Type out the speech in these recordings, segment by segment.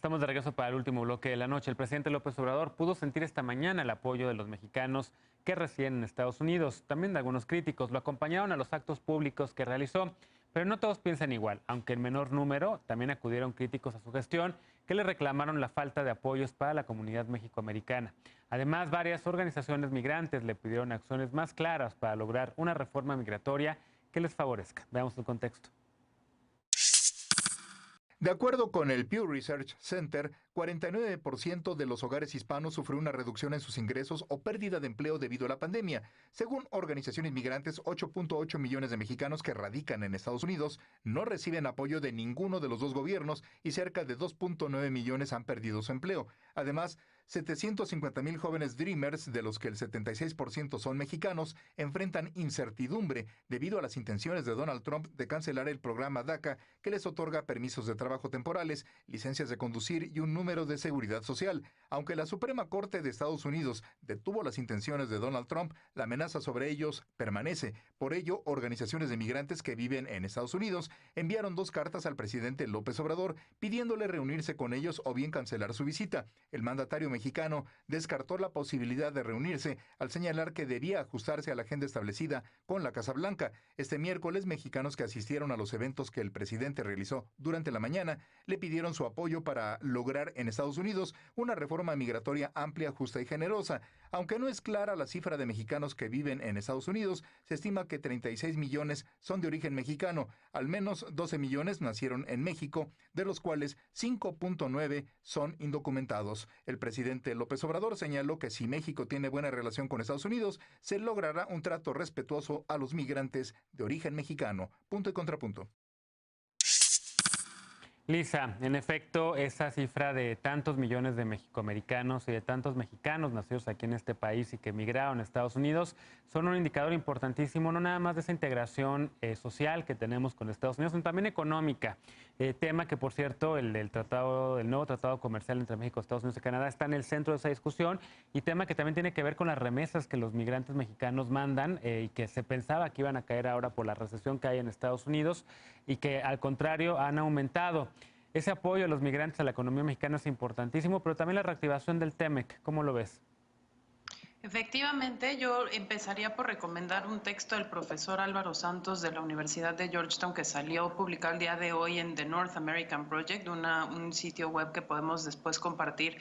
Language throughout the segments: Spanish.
Estamos de regreso para el último bloque de la noche. El presidente López Obrador pudo sentir esta mañana el apoyo de los mexicanos que residen en Estados Unidos. También de algunos críticos. Lo acompañaron a los actos públicos que realizó. Pero no todos piensan igual, aunque en menor número también acudieron críticos a su gestión que le reclamaron la falta de apoyos para la comunidad mexicoamericana. Además, varias organizaciones migrantes le pidieron acciones más claras para lograr una reforma migratoria que les favorezca. Veamos el contexto. De acuerdo con el Pew Research Center, 49% de los hogares hispanos sufrió una reducción en sus ingresos o pérdida de empleo debido a la pandemia. Según organizaciones migrantes, 8.8 millones de mexicanos que radican en Estados Unidos no reciben apoyo de ninguno de los dos gobiernos y cerca de 2.9 millones han perdido su empleo. Además, 750,000 jóvenes Dreamers, de los que el 76% son mexicanos, enfrentan incertidumbre debido a las intenciones de Donald Trump de cancelar el programa DACA, que les otorga permisos de trabajo temporales, licencias de conducir y un número de seguridad social. Aunque la Suprema Corte de Estados Unidos detuvo las intenciones de Donald Trump, la amenaza sobre ellos permanece. Por ello, organizaciones de migrantes que viven en Estados Unidos enviaron 2 cartas al presidente López Obrador pidiéndole reunirse con ellos o bien cancelar su visita. El mandatario mexicano descartó la posibilidad de reunirse al señalar que debía ajustarse a la agenda establecida con la Casa Blanca. Este miércoles, mexicanos que asistieron a los eventos que el presidente realizó durante la mañana le pidieron su apoyo para lograr en Estados Unidos una reforma migratoria amplia, justa y generosa. Aunque no es clara la cifra de mexicanos que viven en Estados Unidos, se estima que 36 millones son de origen mexicano. Al menos 12 millones nacieron en México, de los cuales 5.9 son indocumentados. El presidente López Obrador señaló que si México tiene buena relación con Estados Unidos, se logrará un trato respetuoso a los migrantes de origen mexicano. Punto y contrapunto. Lisa, en efecto, esa cifra de tantos millones de mexicoamericanos y de tantos mexicanos nacidos aquí en este país y que emigraron a Estados Unidos son un indicador importantísimo, no nada más de esa integración social que tenemos con Estados Unidos, sino también económica. Tema que, por cierto, el nuevo tratado comercial entre México, Estados Unidos y Canadá está en el centro de esa discusión, y tema que también tiene que ver con las remesas que los migrantes mexicanos mandan y que se pensaba que iban a caer ahora por la recesión que hay en Estados Unidos y que, al contrario, han aumentado. Ese apoyo a los migrantes a la economía mexicana es importantísimo, pero también la reactivación del TEMEC. ¿Cómo lo ves? Efectivamente, yo empezaría por recomendar un texto del profesor Álvaro Santos de la Universidad de Georgetown que salió publicado el día de hoy en The North American Project, un sitio web que podemos después compartir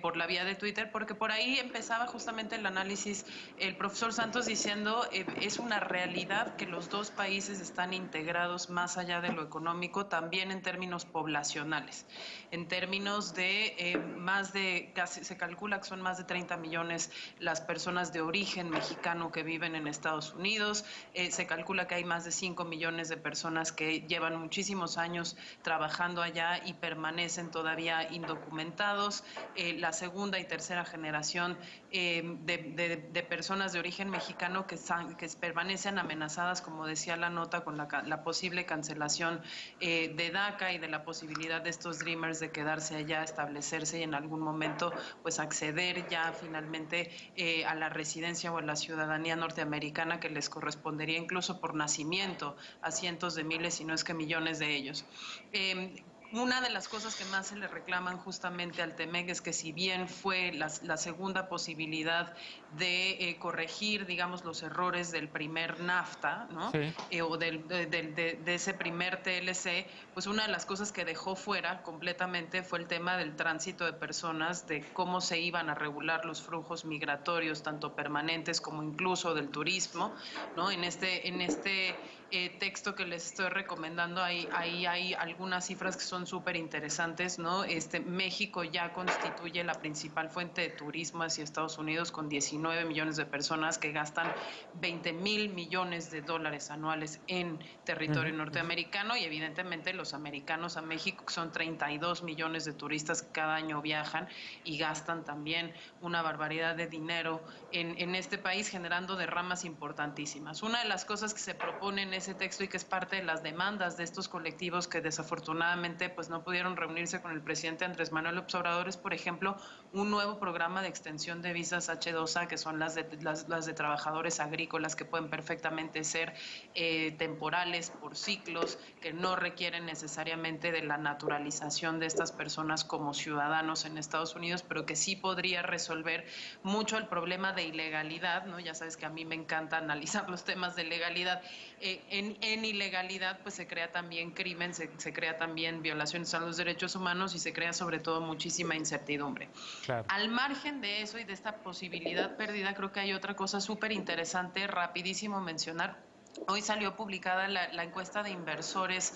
por la vía de Twitter, porque por ahí empezaba justamente el análisis el profesor Santos diciendo es una realidad que los dos países están integrados más allá de lo económico, también en términos poblacionales, en términos de casi se calcula que son más de 30 millones las personas de origen mexicano que viven en Estados Unidos. Se calcula que hay más de 5 millones de personas que llevan muchísimos años trabajando allá y permanecen todavía indocumentados. La segunda y tercera generación de personas de origen mexicano que permanecen amenazadas, como decía la nota, con la posible cancelación de DACA y de la posibilidad de estos Dreamers de quedarse allá, establecerse y en algún momento pues acceder ya finalmente a la residencia o a la ciudadanía norteamericana que les correspondería incluso por nacimiento a cientos de miles, si no es que millones de ellos. Una de las cosas que más se le reclaman justamente al TEMEC es que si bien fue la segunda posibilidad de corregir, digamos, los errores del primer NAFTA, ¿no? Sí. O de ese primer TLC, pues una de las cosas que dejó fuera completamente fue el tema del tránsito de personas, de cómo se iban a regular los flujos migratorios, tanto permanentes como incluso del turismo, ¿no? En este texto que les estoy recomendando, ahí hay algunas cifras que son súper interesantes, ¿no? México ya constituye la principal fuente de turismo hacia Estados Unidos, con 19 millones de personas que gastan 20,000 millones de dólares anuales en territorio norteamericano, y evidentemente los americanos a México, que son 32 millones de turistas que cada año viajan y gastan también una barbaridad de dinero en este país, generando derramas importantísimas. Una de las cosas que se propone en ese texto y que es parte de las demandas de estos colectivos que desafortunadamente pues no pudieron reunirse con el presidente Andrés Manuel López Obrador, es, por ejemplo, un nuevo programa de extensión de visas H2A, que son las de trabajadores agrícolas, que pueden perfectamente ser temporales, por ciclos, que no requieren necesariamente de la naturalización de estas personas como ciudadanos en Estados Unidos, pero que sí podría resolver mucho el problema de ilegalidad, ¿no? Ya sabes que a mí me encanta analizar los temas de legalidad. En ilegalidad pues se crea también crimen, se crea también violaciones a los derechos humanos y se crea sobre todo muchísima incertidumbre. Claro. Al margen de eso y de esta posibilidad perdida, creo que hay otra cosa súper interesante, rapidísimo mencionar. Hoy salió publicada la encuesta de inversores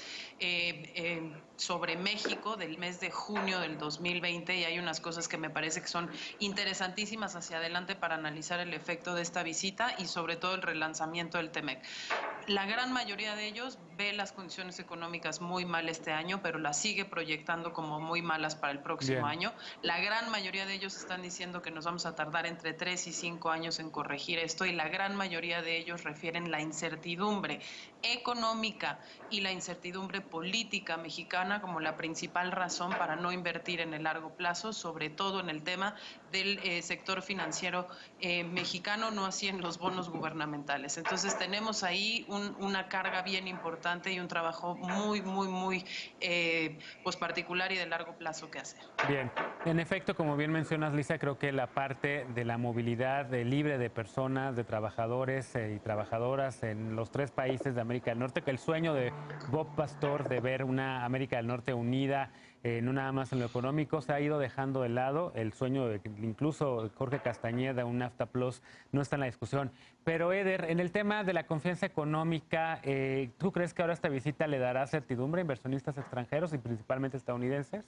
sobre México del mes de junio del 2020 y hay unas cosas que me parece que son interesantísimas hacia adelante para analizar el efecto de esta visita y sobre todo el relanzamiento del TEMEC. La gran mayoría de ellos ve las condiciones económicas muy mal este año, pero las sigue proyectando como muy malas para el próximo año. La gran mayoría de ellos están diciendo que nos vamos a tardar entre 3 y 5 años en corregir esto y la gran mayoría de ellos refieren la incertidumbre económica y la incertidumbre política mexicana como la principal razón para no invertir en el largo plazo, sobre todo en el tema del sector financiero mexicano, no así en los bonos gubernamentales. Entonces tenemos ahí una carga bien importante y un trabajo muy pues particular y de largo plazo que hacer. Bien, en efecto, como bien mencionas, Lisa, creo que la parte de la movilidad libre de personas, de trabajadores y trabajadoras en los 3 países de América del Norte, que el sueño de Bob Pastor de ver una América del Norte unida, no nada más en lo económico, se ha ido dejando de lado. El sueño de incluso Jorge Castañeda, un NAFTA Plus, no está en la discusión. Pero, Eder, en el tema de la confianza económica, ¿tú crees que ahora esta visita le dará certidumbre a inversionistas extranjeros y principalmente estadounidenses?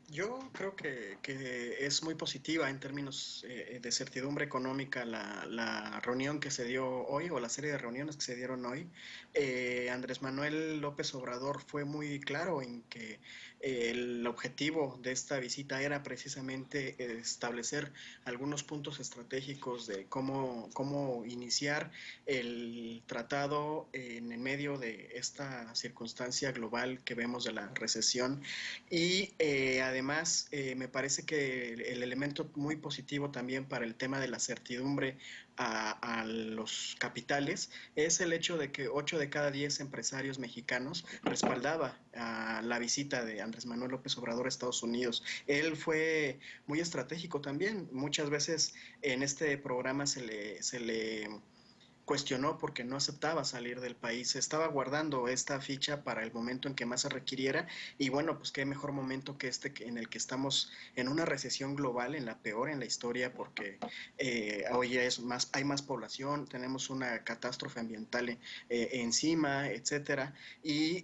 Yo creo que es muy positiva en términos de certidumbre económica la reunión que se dio hoy o la serie de reuniones que se dieron hoy. Andrés Manuel López Obrador fue muy claro en que el objetivo de esta visita era precisamente establecer algunos puntos estratégicos de cómo iniciar el tratado en el medio de esta circunstancia global que vemos de la recesión y además me parece que el elemento muy positivo también para el tema de la certidumbre a los capitales es el hecho de que 8 de cada 10 empresarios mexicanos respaldaba la visita de Andrés Manuel López Obrador a Estados Unidos. Él fue muy estratégico también. Muchas veces en este programa se le cuestionó porque no aceptaba salir del país, estaba guardando esta ficha para el momento en que más se requiriera y bueno, pues qué mejor momento que este en el que estamos en una recesión global, en la peor en la historia porque hoy hay más población, tenemos una catástrofe ambiental encima, etcétera, y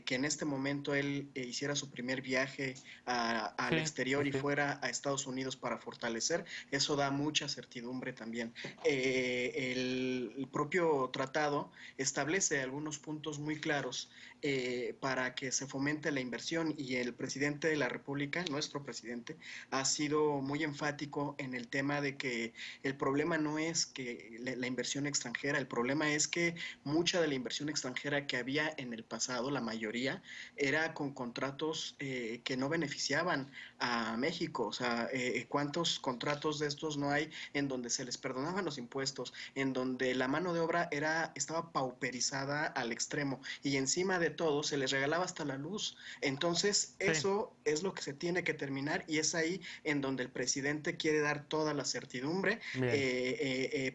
que en este momento él hiciera su primer viaje al exterior y fuera a Estados Unidos para fortalecer, eso da mucha certidumbre también. El propio tratado establece algunos puntos muy claros para que se fomente la inversión y el presidente de la República, nuestro presidente, ha sido muy enfático en el tema de que el problema no es que la inversión extranjera, el problema es que mucha de la inversión extranjera que había en el pasado, la mayoría, era con contratos que no beneficiaban a México. O sea, ¿cuántos contratos de estos no hay en donde se les perdonaban los impuestos, en donde la mano de obra estaba pauperizada al extremo y encima de todo se les regalaba hasta la luz? Entonces eso es lo que se tiene que terminar y es ahí en donde el presidente quiere dar toda la certidumbre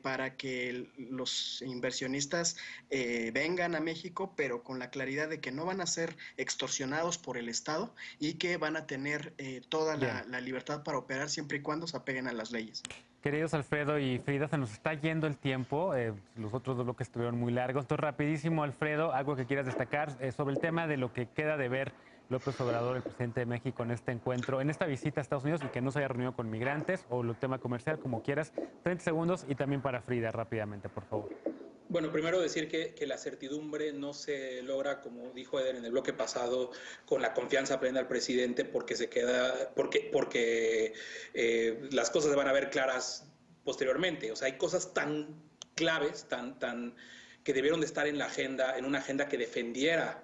para que los inversionistas vengan a México, pero con la claridad de que no van a ser extorsionados por el Estado y que van a tener toda la libertad para operar siempre y cuando se apeguen a las leyes. Queridos Alfredo y Frida, se nos está yendo el tiempo. Los otros 2 bloques estuvieron muy largos. Entonces, rapidísimo, Alfredo, algo que quieras destacar sobre el tema de lo que queda de ver López Obrador, el presidente de México, en este encuentro, en esta visita a Estados Unidos y que no se haya reunido con migrantes o el tema comercial, como quieras. 30 segundos y también para Frida, rápidamente, por favor. Bueno, primero decir que la certidumbre no se logra, como dijo Eder en el bloque pasado, con la confianza plena del presidente porque las cosas se van a ver claras posteriormente. O sea, hay cosas tan claves, tan que debieron de estar en la agenda, en una agenda que defendiera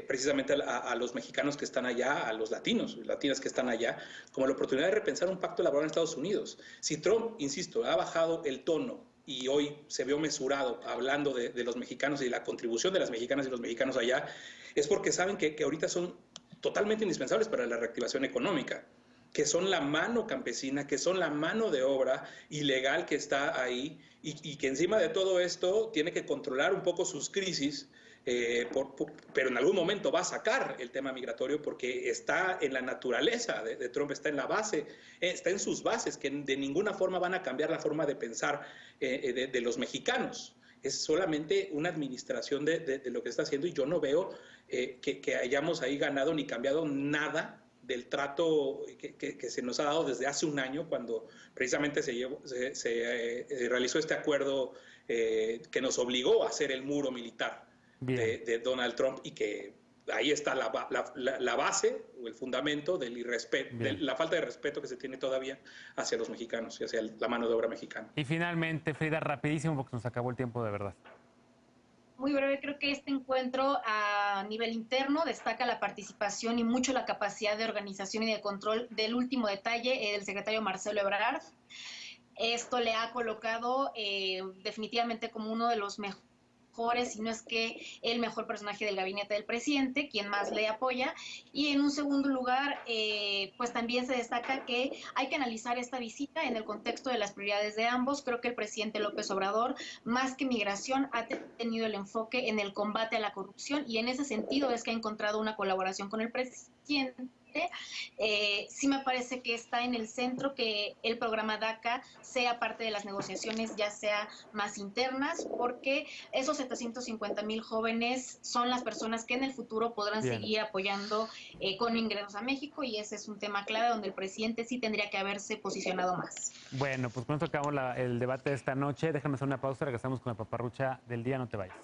precisamente a los mexicanos que están allá, a los latinos, latinas que están allá, como la oportunidad de repensar un pacto laboral en Estados Unidos. Si Trump, insisto, ha bajado el tono y hoy se vio mesurado hablando de los mexicanos y de la contribución de las mexicanas y los mexicanos allá, es porque saben que ahorita son totalmente indispensables para la reactivación económica, que son la mano campesina, que son la mano de obra ilegal que está ahí y que encima de todo esto tiene que controlar un poco sus crisis, pero en algún momento va a sacar el tema migratorio porque está en la naturaleza de Trump, está en la base, está en sus bases, que de ninguna forma van a cambiar la forma de pensar de los mexicanos. Es solamente una administración de lo que está haciendo y yo no veo que hayamos ahí ganado ni cambiado nada del trato que se nos ha dado desde hace un año, cuando precisamente se realizó este acuerdo que nos obligó a hacer el muro militar de Donald Trump, y que ahí está la base o el fundamento del irrespeto, de la falta de respeto que se tiene todavía hacia los mexicanos y hacia la mano de obra mexicana. Y finalmente, Frida, rapidísimo porque nos acabó el tiempo de verdad. Muy breve, creo que este encuentro a nivel interno destaca la participación y mucho la capacidad de organización y de control del último detalle del secretario Marcelo Ebrard. Esto le ha colocado definitivamente como uno de los mejores, si no es que el mejor personaje del gabinete del presidente, quien más le apoya. Y en un segundo lugar, pues también se destaca que hay que analizar esta visita en el contexto de las prioridades de ambos. Creo que el presidente López Obrador, más que migración, ha tenido el enfoque en el combate a la corrupción, y en ese sentido es que ha encontrado una colaboración con el presidente. Sí me parece que está en el centro que el programa DACA sea parte de las negociaciones, ya sea más internas, porque esos 750,000 jóvenes son las personas que en el futuro podrán seguir apoyando con ingresos a México, y ese es un tema clave donde el presidente sí tendría que haberse posicionado más. Bueno, pues con esto acabamos el debate de esta noche. Déjame hacer una pausa, regresamos con la paparrucha del día, no te vayas.